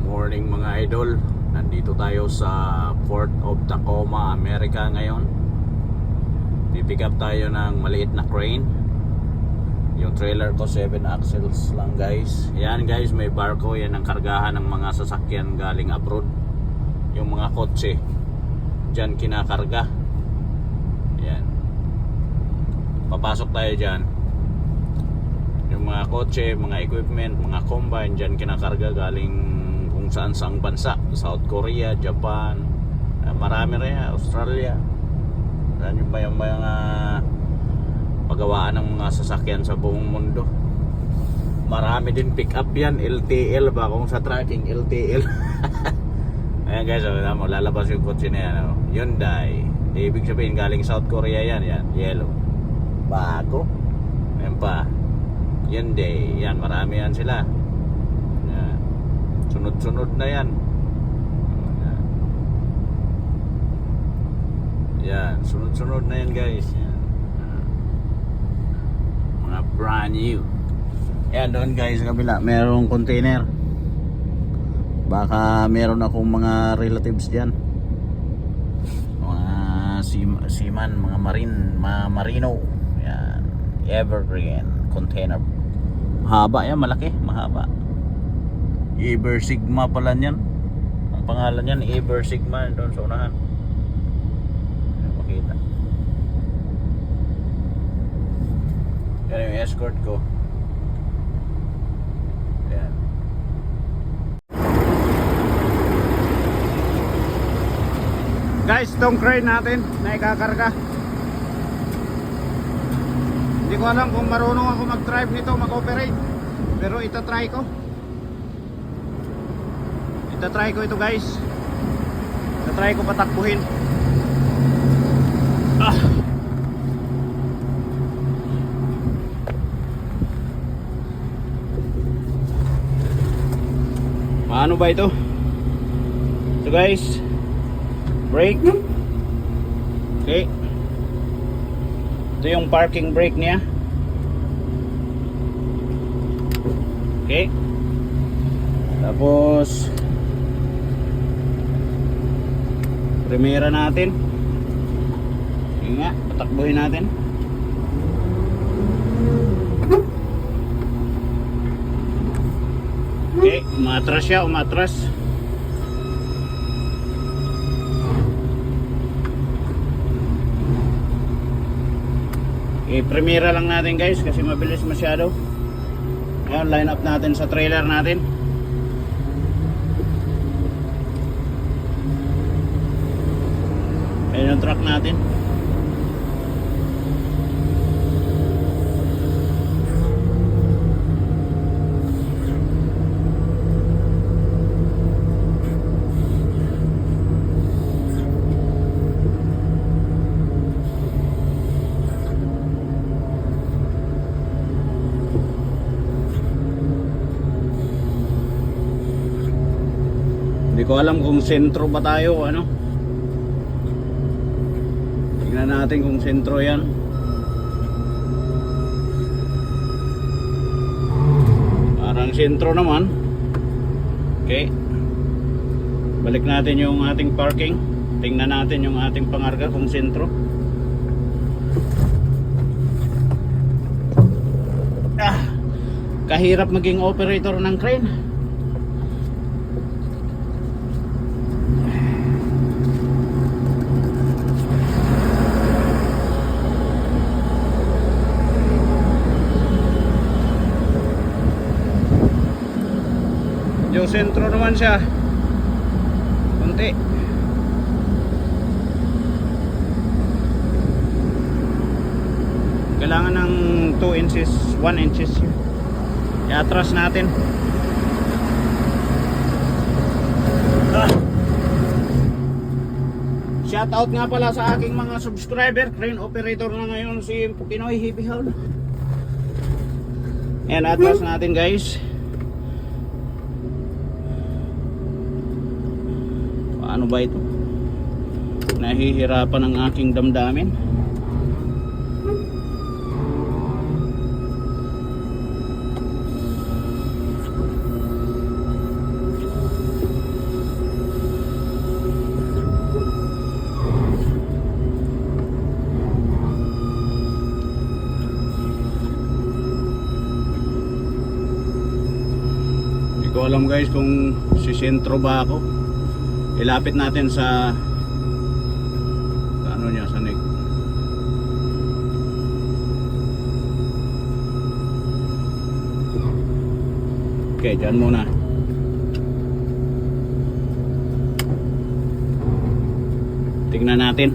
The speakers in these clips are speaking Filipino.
Morning mga idol. Nandito tayo sa Port of Tacoma, America ngayon. Pipick up tayo ng maliit na crane. Yung trailer ko 7 axles lang guys. Yan guys, may barko. Yan ang kargahan ng mga sasakyan galing abroad. Yung mga kotse dyan kinakarga. Yan. Papasok tayo dyan. Yung mga kotse, mga equipment, mga combine dyan kinakarga galing kung saan saang bansa. South Korea, Japan, marami rin, Australia. Yan yung mga pagawaan ng mga sasakyan sa buong mundo. Marami din pick up yan, LTL ba, kung sa tracking LTL. Ayan guys, lalabas yung kotse na yan, Hyundai. Ibig sabihin galing South Korea yan, yellow. Bago. Ayan pa, Hyundai, yan, marami yan sila. Yan. Sunod-sunod na yan. Yan, sunod-sunod na yan guys. Yan. Mga brand new. Yan doon guys sa kabila, merong container. Baka meron akong mga relatives diyan. Mga seaman, mga marino. Yan, evergreen container. Mahaba yan, malaki, mahaba. Ever Sigma pala niyan. Ang pangalan niyan Ever Sigma doon sa unahan. Makita. Yan yung escort ko. Yan. Guys, itong crane natin na ikakarga. Hindi ko alam kung marunong ako mag-drive nito, mag-operate. Pero itatry ko. Itatry ko ito guys. Itatry ko patakbuhin. Paano ba ito? So guys, brake. Okay. Ito yung parking brake niya. Okay. Tapos primera natin. Yun nga, patakbuhin natin. Okay, umatras siya, umatras. Okay, primera lang natin guys kasi mabilis masyado. Ngayon, line up natin sa trailer natin. Ayan yung truck natin. Hindi ko alam kung sentro ba tayo o ano. Tingnan natin kung sentro yan. Parang sentro naman. Okay. Balik natin yung ating parking. Tingnan natin yung ating pangarga kung sentro. Kahirap maging operator ng crane. Yung sentro naman siya kunti. Kailangan ng 2 inches 1 inches i-atras natin. Shout out nga pala sa aking mga subscriber. Crane operator na ngayon si Pinoy Heavy Haul. Ayan, atras natin guys. Ano ba ito? Nahihirapan ang aking damdamin. ko alam guys kung si sentro ba ako. Ilapit natin sa ano niya, sa neck. Okay, dyan muna. Tingnan natin.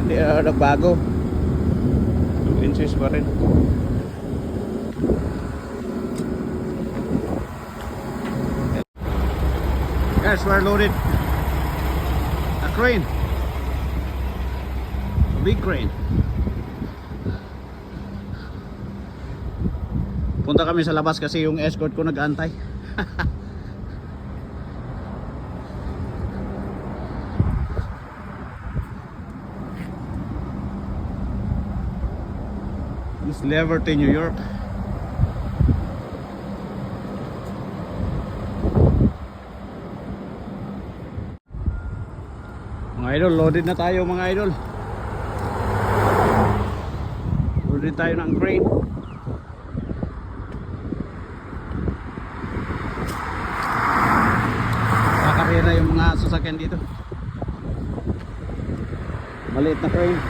Hindi nagbago. 2 inches pa rin. Guys, we're loaded a crane, a big crane. Punta kami sa labas kasi yung escort ko nag-aantay. This Liberty, New York. Mga idol, loaded na tayo mga idol. Loaded tayo ng crane. Kakarera yung mga sasakyan dito. Maliit na crane.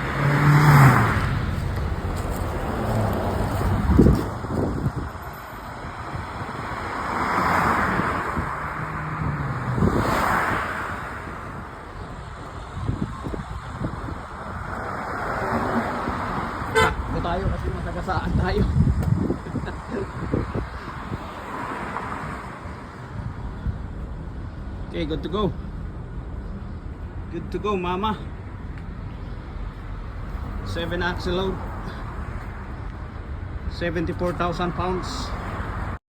Tayo kasi matagasaan tayo. Okay, good to go. Good to go, mama. 7 axle load, 74,000 pounds.